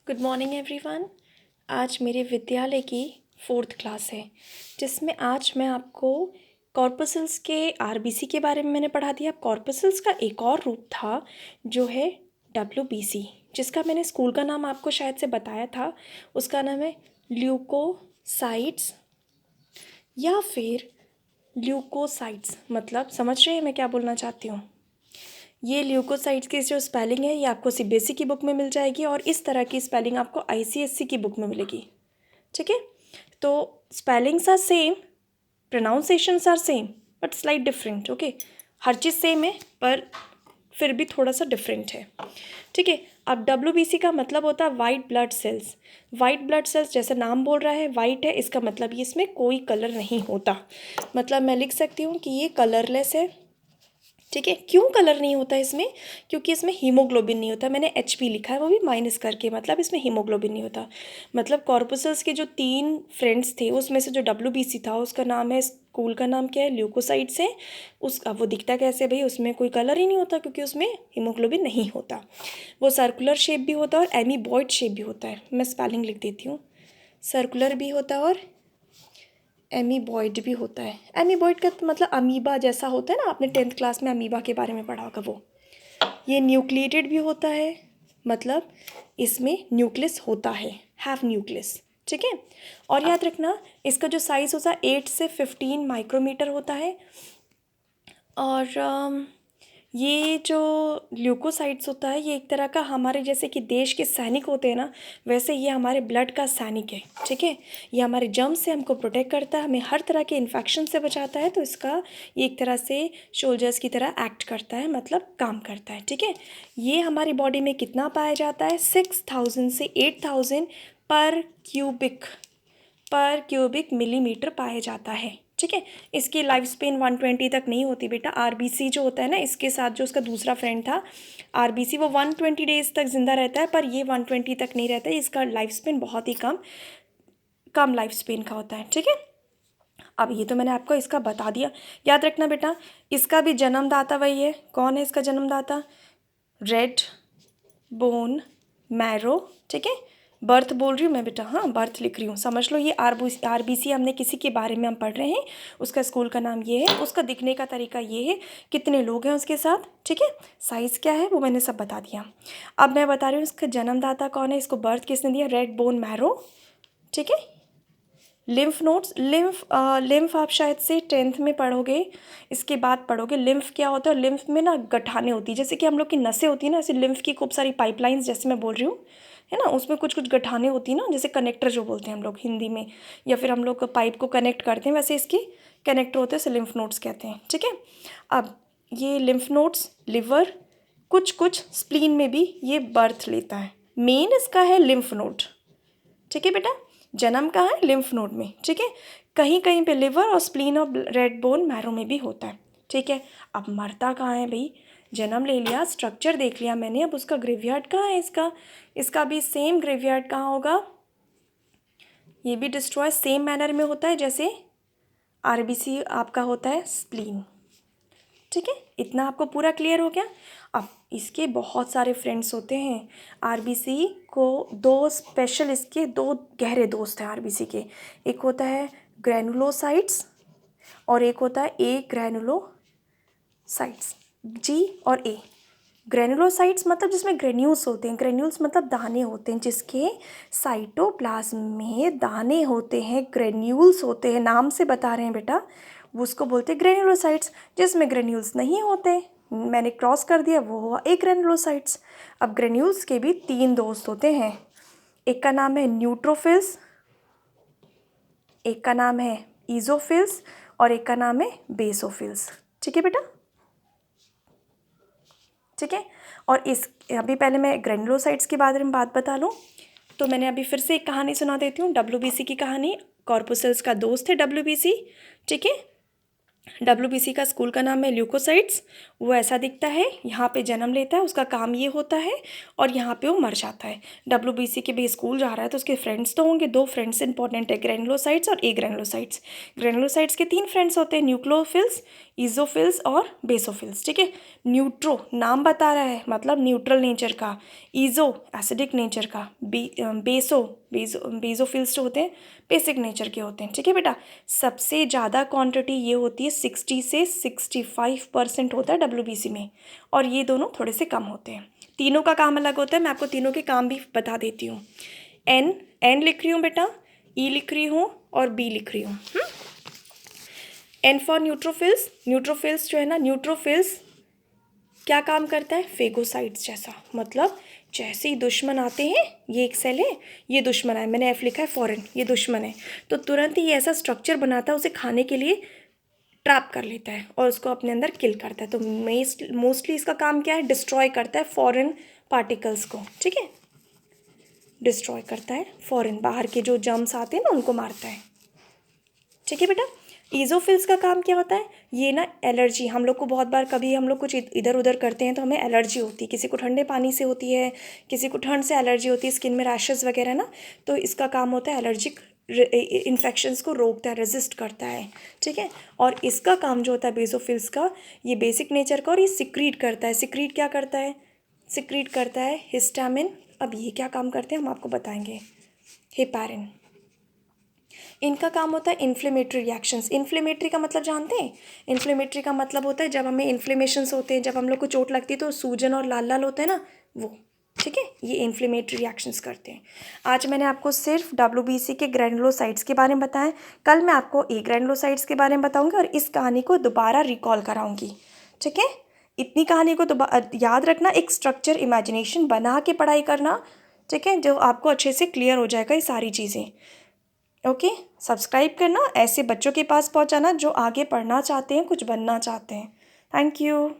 Good morning everyone. आज मेरे विद्यालय की 4th क्लास है, जिसमें आज मैं आपको कॉर्पसेल्स के आरबीसी के बारे में मैंने पढ़ा दिया। कॉर्पसेल्स का एक और रूप था जो है डब्ल्यूबीसी, जिसका मैंने स्कूल का नाम आपको शायद से बताया था। उसका नाम है ल्यूकोसाइट्स या फिर ल्यूकोसाइट्स। मतलब समझ रहे हैं मैं क्या बोलना चाहती हूँ। ये ल्यूकोसाइट्स की जो स्पेलिंग है ये आपको सीबीएसई की बुक में मिल जाएगी और इस तरह की स्पेलिंग आपको आईसीएसई की बुक में मिलेगी। ठीक है, तो spellings are same, pronunciations are same but slight different. Okay, हर चीज़ सेम है पर फिर भी थोड़ा सा डिफरेंट है। ठीक है, अब डब्ल्यूबीसी का मतलब होता है white blood cells. White blood cells जैसे नाम बोल रहा है वाइट है, इसका मतलब ये इसमें कोई कलर नहीं होता। मतलब मैं लिख सकती हूँ कि ये कलरलेस है। ठीक है, क्यों कलर नहीं होता इसमें? क्योंकि इसमें हीमोग्लोबिन नहीं होता। मैंने HP लिखा है वो भी माइनस करके, मतलब इसमें हीमोग्लोबिन नहीं होता। मतलब कॉर्पसेल्स के जो 3 फ्रेंड्स थे उसमें से जो WBC था उसका नाम है, स्कूल का नाम क्या है, ल्यूकोसाइट्स है। उसका वो दिखता कैसे भाई? उसमें कोई कलर ही नहीं होता क्योंकि उसमें हीमोग्लोबिन नहीं होता। वो सर्कुलर शेप भी होता है और एमीबॉयड शेप भी होता है। मैं स्पेलिंग लिख देती हूँ, सर्कुलर भी होता है और एमीबॉयड भी होता है। एमीबॉयड का मतलब अमीबा जैसा होता है ना, आपने 10th क्लास में अमीबा के बारे में पढ़ा होगा वो। ये न्यूक्लिएटेड भी होता है, मतलब इसमें न्यूक्लियस होता है, हैव न्यूक्लियस। ठीक है, और याद रखना इसका जो साइज़ होता है 8 से 15 माइक्रोमीटर होता है। और ये जो ल्यूकोसाइट्स होता है ये एक तरह का हमारे जैसे कि देश के सैनिक होते हैं ना, वैसे ये हमारे ब्लड का सैनिक है। ठीक है, ये हमारे जर्म्स से हमको प्रोटेक्ट करता है, हमें हर तरह के इन्फेक्शन से बचाता है। तो इसका ये एक तरह से सोल्जर्स की तरह एक्ट करता है, मतलब काम करता है। ठीक है, ये हमारी बॉडी में कितना पाया जाता है? 6000 से 8000 पर क्यूबिक मिलीमीटर पाया जाता है। ठीक है, इसकी लाइफ स्पेन 120 तक नहीं होती बेटा। आरबीसी जो होता है ना, इसके साथ जो उसका दूसरा फ्रेंड था आरबीसी, वो 120 डेज तक जिंदा रहता है, पर ये 120 तक नहीं रहता है। इसका लाइफ स्पेन बहुत ही कम लाइफ स्पेन का होता है। ठीक है, अब ये तो मैंने आपको इसका बता दिया। याद रखना बेटा, इसका भी जन्मदाता वही है। कौन है इसका जन्मदाता? Red bone marrow. ठीक है, बर्थ बोल रही हूँ मैं बेटा, हाँ बर्थ लिख रही हूँ, समझ लो। ये आरबीसी हमने किसी के बारे में हम पढ़ रहे हैं, उसका स्कूल का नाम ये है, उसका दिखने का तरीका ये है, कितने लोग हैं उसके साथ। ठीक है, साइज़ क्या है वो मैंने सब बता दिया। अब मैं बता रही हूँ इसका जन्मदाता कौन है, इसको बर्थ किसने दिया? Red bone marrow. ठीक है, लिम्फ नोड्स, लिम्फ आप शायद से 10th में पढ़ोगे, इसके बाद पढ़ोगे। लिम्फ क्या होता है? लिम्फ में ना गठाने होती है, जैसे कि हम लोग की नसें होती है ना, ऐसे लिम्फ की खूब सारी पाइपलाइंस जैसे मैं बोल रही हूँ, है ना, उसमें कुछ कुछ गठाने होती है ना, जैसे कनेक्टर जो बोलते हैं हम लोग हिंदी में, या फिर हम लोग पाइप को कनेक्ट करते हैं, वैसे इसकी कनेक्टर होते हैं, इसे लिम्फ नोड्स कहते हैं। ठीक है, अब ये लिम्फ नोड्स, लिवर, कुछ कुछ स्प्लीन में भी ये बर्थ लेता है। मेन इसका है लिम्फ नोड। ठीक है बेटा, जन्म कहाँ है? लिम्फ नोड में। ठीक है, कहीं कहीं पे लिवर और स्प्लीन और रेड बोन मैरो में भी होता है। ठीक है, अब मरता कहाँ है भाई? जन्म ले लिया, स्ट्रक्चर देख लिया मैंने, अब उसका ग्रेवयार्ड कहाँ है? इसका भी सेम ग्रेवयार्ड कहाँ होगा? ये भी डिस्ट्रॉय सेम मैनर में होता है जैसे आरबीसी आपका होता है स्प्लीन। ठीक है, इतना आपको पूरा क्लियर हो गया। अब इसके बहुत सारे फ्रेंड्स होते हैं। आरबीसी को दो स्पेशल, इसके 2 गहरे दोस्त हैं आरबीसी के। एक होता है ग्रैनुलोसाइट्स और एक होता है ए ग्रैनुलोसाइट्स, G और A। ग्रैनुलोसाइट्स मतलब जिसमें ग्रेन्यूल्स होते हैं, ग्रेन्यूल्स मतलब दाने होते हैं, जिसके साइटोप्लाज्म में दाने होते हैं, ग्रेन्यूल्स होते हैं, नाम से बता रहे हैं बेटा, वो उसको बोलते हैं ग्रेन्युलोसाइट्स। जिसमें ग्रेन्यूल्स नहीं होते, मैंने क्रॉस कर दिया, वो हुआ एक ग्रेन्युलोसाइट्स। अब ग्रेन्यूल्स के भी 3 दोस्त होते हैं, एक का नाम है न्यूट्रोफिल्स, एक का नाम है ईजोफिल्स और एक का नाम है बेसोफिल्स। ठीक है बेटा, ठीक है। और इस अभी पहले मैं ग्रेन्युलोसाइट्स के बारे में बात बता लूँ, तो मैंने अभी फिर से एक कहानी सुना देती हूँ, WBC की कहानी। कॉर्पसेल्स का दोस्त है WBC। ठीक है, WBC का स्कूल का नाम है ल्यूकोसाइट्स वो ऐसा दिखता है, यहाँ पे जन्म लेता है, उसका काम ये होता है और यहाँ पे वो मर जाता है। डब्ल्यूबीसी के भी स्कूल जा रहा है तो उसके फ्रेंड्स तो होंगे, 2 फ्रेंड्स इंपॉर्टेंट है, ग्रेनुलोसाइट्स और एग्रेनुलोसाइट्स। ग्रेनुलोसाइट्स के 3 फ्रेंड्स होते हैं, न्यूक्लियोफिल्स, इज़ोफिल्स और बेसोफिल्स, ठीक है। न्यूट्रो नाम बता रहा है, मतलब न्यूट्रल नेचर का, इज़ो एसिडिक नेचर का, बेसोफिल्स जो होते हैं बेसिक नेचर के होते हैं, ठीक है बेटा। सबसे ज़्यादा क्वांटिटी ये होती है 60 से 65% होता है डब्ल्यूबीसी में, और ये दोनों थोड़े से कम होते हैं। तीनों का काम अलग होता है, मैं आपको तीनों के काम भी बता देती हूँ। एन लिख रही हूँ बेटा, ई लिख रही हूँ और बी लिख रही हूँ। N for neutrophils. न्यूट्रोफिल्स जो है ना, न्यूट्रोफिल्स क्या काम करता है, फेगोसाइट्स जैसा, मतलब जैसे ही दुश्मन आते हैं, ये एक सेल है, ये दुश्मन है, मैंने एफ लिखा है फॉरेन, ये दुश्मन है, तो तुरंत ही ये ऐसा स्ट्रक्चर बनाता है, उसे खाने के लिए ट्रैप कर लेता है और उसको अपने अंदर किल करता है। तो मोस्टली इसका काम क्या है, डिस्ट्रॉय करता है फॉरेन पार्टिकल्स को, ठीक है, डिस्ट्रॉय करता है फॉरेन, बाहर के जो जर्म्स आते हैं ना उनको मारता है, ठीक है बेटा। ईज़ोफिल्स का काम क्या होता है, ये ना एलर्जी, हम लोग को बहुत बार कभी हम लोग कुछ इधर उधर करते हैं तो हमें एलर्जी होती है, किसी को ठंडे पानी से होती है, किसी को ठंड से एलर्जी होती है, स्किन में रैशेस वगैरह ना, तो इसका काम होता है एलर्जिक इन्फेक्शंस को रोकता है, रेजिस्ट करता है, ठीक है। और इसका काम जो होता है बेसोफिल्स का, ये बेसिक नेचर का, और ये सिक्रीट करता है। सिक्रीट क्या करता है, सिक्रीट करता है हिस्टामिन। अब ये क्या काम करते हैं हम आपको बताएंगे, हेपारिन। इनका काम होता है इन्फ्लेमेटरी रिएक्शंस। इन्फ्लेमेटरी का मतलब जानते हैं, इन्फ्लेमेटरी का मतलब होता है जब हमें इन्फ्लेमेशंस होते हैं, जब हम लोग को चोट लगती है तो सूजन और लाल लाल होता है ना, वो, ठीक है, ये इन्फ्लेमेटरी रिएक्शंस करते हैं। आज मैंने आपको सिर्फ डब्ल्यूबीसी के ग्रैनुलोसाइट्स के बारे में बताया, कल मैं आपको ए ग्रैनुलोसाइट्स के बारे में बताऊंगी और इस कहानी को दोबारा रिकॉल कराऊंगी, ठीक है। इतनी कहानी को याद रखना, एक स्ट्रक्चर इमेजिनेशन बना के पढ़ाई करना, ठीक है, जो आपको अच्छे से क्लियर हो जाएगा ये सारी चीज़ें। ओके, सब्सक्राइब करना, ऐसे बच्चों के पास पहुंचाना जो आगे पढ़ना चाहते हैं, कुछ बनना चाहते हैं। Thank you.